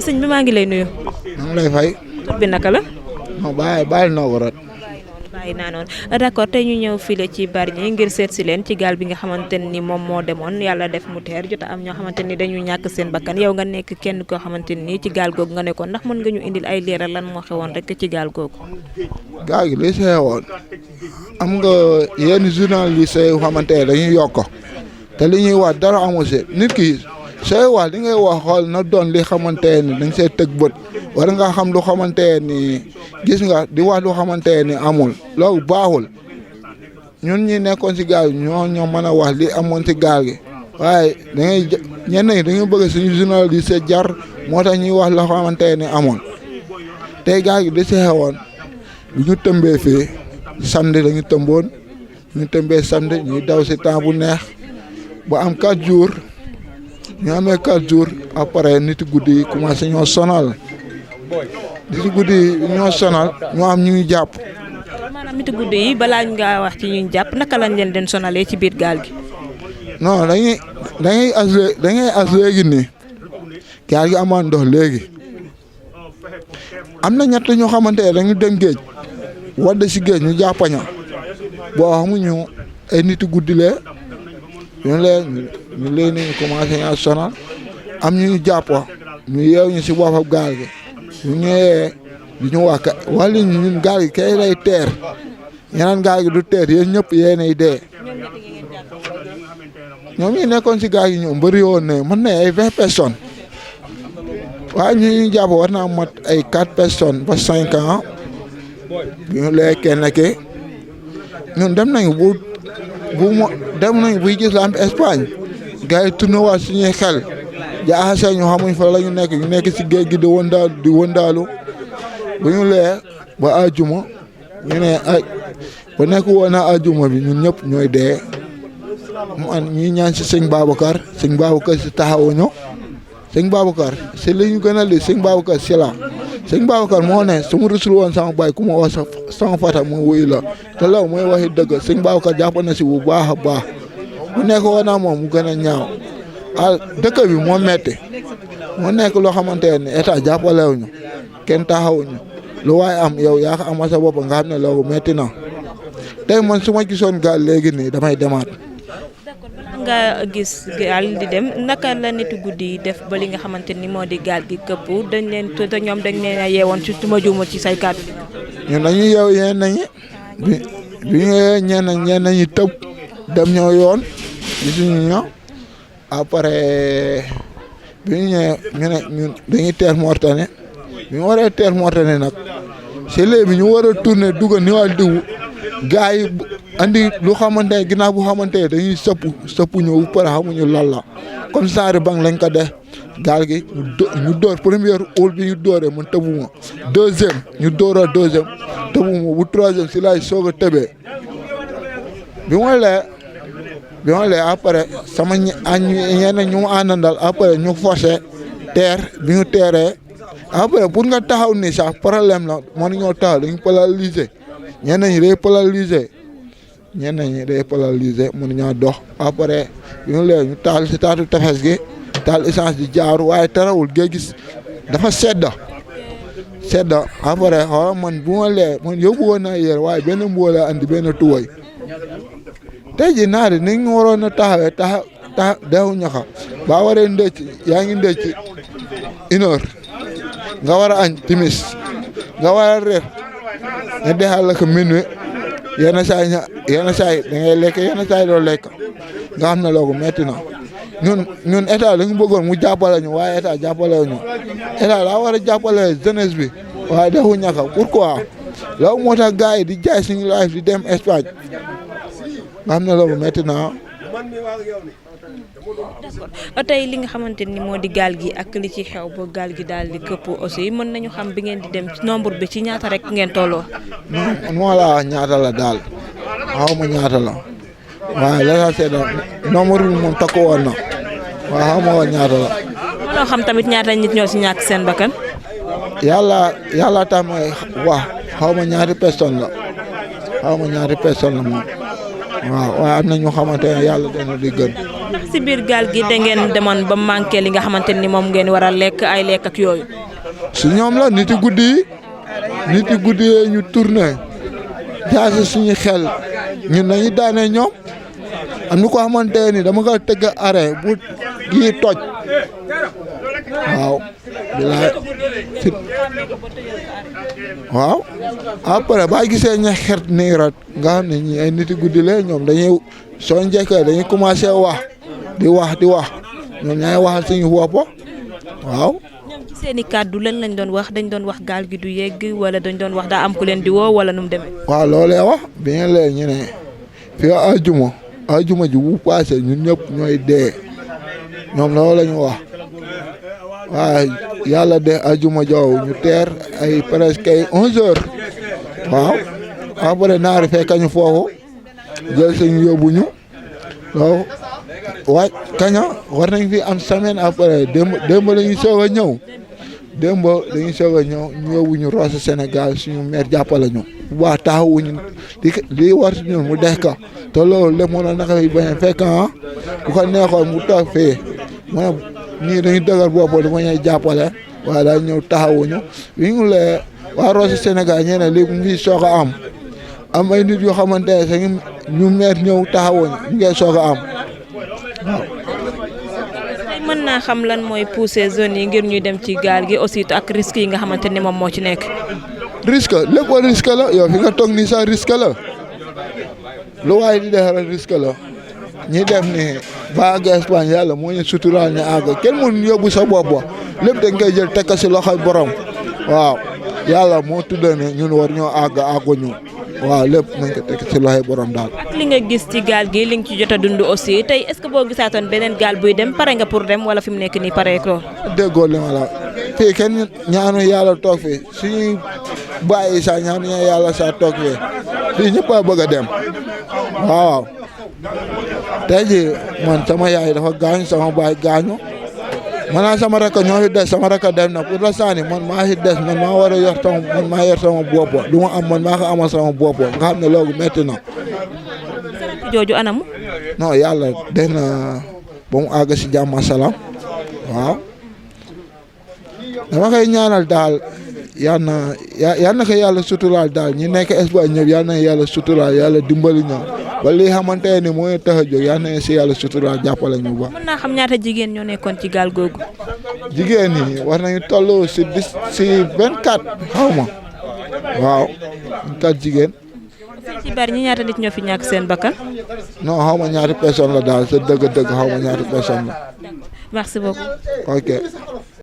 sëñ bi maa ngi lay nuyu. maa ngi lay fay. tur bi naka la. non bàyyi noo ko rot. bàyyi naa noonu d'accord tey ñu ñëw file ci Bargny ngir seet si leen ci gaal bi nga xamante ni moom moo demoon yàlla def mu teer jot a am ñoo xamante ni dañu ñàkk seen bakkan yow nga nekk kenn koo xamante ni ci gaal googu nga nekkoon ndax mën nga ñu indil ay leeral lan moo xewoon rek ci gaal googu. gaal gi li xewoon am nga yenn journaliste yu xamante ne dañuy yokk te li ñuy wax dara amu si nit ki sooy wax li ngay wax xool na doon li xamante ni dañ see tëg bët war nga xam lu xamante ni gis nga di wax lu xamante ni amul loolu baaxul ñun ñi nekkoon si gaal gi ñoo mën a wax li amoon si gaal gi waaye da ngay ñenn ñi dañu bëgg suñu journaliste jar moo tax ñuy wax loo xamante ni amul tey gaal gi di si xewoon bu ñu tëmbee fii samedi dañu tëmboon ñu tëmbee samedi ñuy daw si temps bu neex ba am 4 jours ñu amee 4 jours après nit guddi yi commencé ñoo sonal nit guddi yi ñoo sonal ñoo am ñu ngi jàpp. maanaam nit guddi yi balaa nga wax ci ñu jàpp naka lañ leen den sonalee ci biir gaal gi. non dañuy as léegi nii gaal gi amoon ndox léegi am na ñett ñoo xamante ne dañu dem géej wadd si géej ñu jàppaña boo xamuñu ay nit guddi lee ñu leen ñu commencé ñaa sonal am ñu jàpp ñu yeew ñu si boppam gaal gi ñu ñëwee di ñu wax wala ñun gaal gi kay lay teer ñeneen gaal gi du teer yéen ñëpp yéenay dee ñoom ñi nekkoon si gaal gi ñoom bëri woon ne mën na ay 20 personnes waaye ñu jàpp war naa mat ay 4 personnes ba 5 ans bi ñu lee kenn ki ñun dem nañu dem nañu buy gis lamp Espagne gars yi tourné waat suñuy xel jaaxase ñu xamuñ fa la ñu nekk si géej gi di wëndaalu bu ñu lee ba ajuma ñu ne ay ba nekk woon na ajuma bi ñun ñëpp ñooy dee man ñuy ñaan si sëñ Babacar si taxawuñu sëñ Babacar si li ñu gën a li sëñ Babacar si la sëñ Babacar moo ne su ma rusul woon sama baay ku ma wax sama fata mu wuyu la te law mooy waxi dëgg sëñ Babacar jàpp na si bu baax a baax bu nekk woon naa moom mu gën a ñaaw dëkk bi moo metti moo nekk loo xamante ne état jàppalewuñu kenn taxawuñu lu waaye am yow yaa ko amal sa bopp nga xam ne loolu metti na tey man su ma gisoon gaal léegi nii damay demaat. nga gis gaal di dem naka la nitu guddi yi def ba li nga xamante ni moo di gaal gi këpp dañ leen te ñoom dañ leen a yeewoon ci ma juuma ci say kàddu. ñun dañuy yeew yeen nañi bi ñu yeewee ñeen nañi tëb dem ñoo yoon gisuñu ñoo après bi ñu ñëwee ñu ne ñun dañuy teer Mortane bi ñu waree teer Mortane nag c'est léegi ñu war a tourner dugg ni wàll diwu gars yi andi lu xamante ne ginnaaw bu xamante ne dañuy sëpp ñëw bu pare xamuñu lan la comme genre banque lañ ko def gaal gi ñu door première óol bi ñu dooree man tëbuma deuxième ñu doora deuxième tëbuma bu troisième si laay soog a tëbee bi ma lee après sama ñenn ñu mu àndandal après ñu forcé teer bi ñu teeree après pour nga taxaw ni sax problème la man ñoo taxaw dañu paralysé ñenn ñi day paralysé mën ñaa dox après bi ñu lee ñu taal si taatu tefes gi taal essence di jaaru waaye tarawul géej gi dafa sedda après xaw man bu ma lee man yóbbu woon naa yére waaye benn mbooloo andi benn tuway tey ji naari ni ñu waroon a taxawee deewu ñaxa baa waree ndëcc yaa ngi ndëcc 1 heure nga war a añ timis nga war a reer nga dexal la ko minuit yenn saa yi da ngay lekk yenn saa yi doo lekk nga xam ne loolu metti na ñun état dañu bëggoon mu jàppale ñu waaye état jàppale ñu état daa war a jàppale jeunesse bi waaye defu ñaxa pourquoi loolu moo tax gars yi di jaay suñu life di dem Espagne nga xam ne loolu metti na. d'accord tey li nga xamante ni moo di gaal gi ak li ci xew ba gaal gi daal di këpp aussi mën nañu xam bi ngeen di dem nombre bi ci ñaata rek ngeen tolloo. moo la wax ñaata la daal xaw ma ñaata la waaye la sa seeda nombre bi moom takku woon na waaye xaw ma woon ñaata la. mënoo xam tamit ñaata nit ñoo si ñàkk seen bakkan. yàlla tam wax xaw ma ñaari personne la moom waaw waaye am na ñu xamante ne yàlla dana di gën. ndax si biir gaal gi da ngeen demoon ba manqué li nga xamante ni moom ngeen war a lekk ay lekk ak yooyu. si ñoom la nit yi guddi yi ñu tourné jaasi suñu xel ñun dañuy daane ñoom am na ko xamante ni dama ko tëgg arrêt bu gii toj waaw bilaay waaw après baa gisee ña xet nii rat nga xam ne ñi ay nit yi guddi la ñoom dañuy soo njëkkee dañuy commencé wax di wax ñoom ñaay waxal suñu bopp waaw. ñoom ci seen i kàddu lan lañ doon wax dañ doon wax gaal gi du yegg wala dañ doon wax daa am ku leen di woo wala nu mu demee. waaw loolee wax bi ngeen lee ñu ne fii ajuma ji bu passé ñun ñëpp ñooy dee ñoom loolu la ñu wax waaw yàlla de ajuma joow ñu teer ay presque ay 11h waaw après naari fekk ñu foofu jël suñu yóbbu ñu waaw waaj kaña war nañ fi am semaine après démb la ñuy soog a ñëw ñu yóbbu ñu Rosso Sénégal suñu maire jàppale ñu bu baax taxawuñu li war si ñun mu dex ka te loolu lépp mënoon naka fi bañ a fekk bu ko neexoon mu toog fii mu ne ñii dañuy dëgër bopp di ma ñuy jàppale waaye daal ñëw taxawuñu bi ñu lee waa Rosso Sénégal ñee li mu ngi soog a am ay nit yoo xamante ne sax ñu maire ñëw taxawuñu ñu ngi soog a am waaw. tey mën naa xam lan mooy pousser zones yi ngir ñuy dem ci gaal gi aussi ak risques yi nga xamante ni moom moo ci nekk. risque lépp risque la yow fi nga toog nii sax risque la lu waaye di def rek risque la ñi def ni ba àgg Espagne yàlla moo ñu suturaal ñu àgg kenn mënu yóbbu sa bopp lépp dañ koy jël teg ko si loxoy borom waaw yàlla moo tuddee ne ñun war ñoo àgguñu waaw lépp nañ ko teg si loxoy borom daal. ak li nga gis ci gaal gi li nga ci jot a dund aussi tey est-ce que boo gisaatoon beneen gaal buy dem pare nga pour dem wala fi mu nekk nii pare ko. déggoo li ma la fii kenn ñaanu yàlla toog fii suñuy bàyyi sax ñaanu yàlla sax toog fii fii ñëpp a bëgg a dem waaw. tey jii man sama yaay dafa gaañu sama baay gaañu man sama rakk ñoo fi des sama rakk dem na pour l'instant man maa fi des man maa war a yor sama bopp lu ma am man maa ko amal sama bopp nga xam ne loolu métti na. jooju anamu. non yàlla def na ba mu àgg si jàmm salaam waaw dama koy ñaanal daal yal na ko yàlla suturaal daal ñi nekk Espagne ñëpp yal na yàlla suturaal yàlla dimbali ñoom ba li xamante ni mooy tax a jóg yal na si yàlla suturaal jàppale ñu ba. mën naa xam ñaata jigéen ñoo nekkoon ci gaal googu. jigéen ñi war nañu toll si 24 xaw ma waaw 24 jigéen. ci bari ñi ñaata nit ñoo fi ñàkk seen bakkan. non xaw ma ñaata personne la daal sa dëgg-dëgg xaw ma ñaata personne la. merci beaucoup. ok.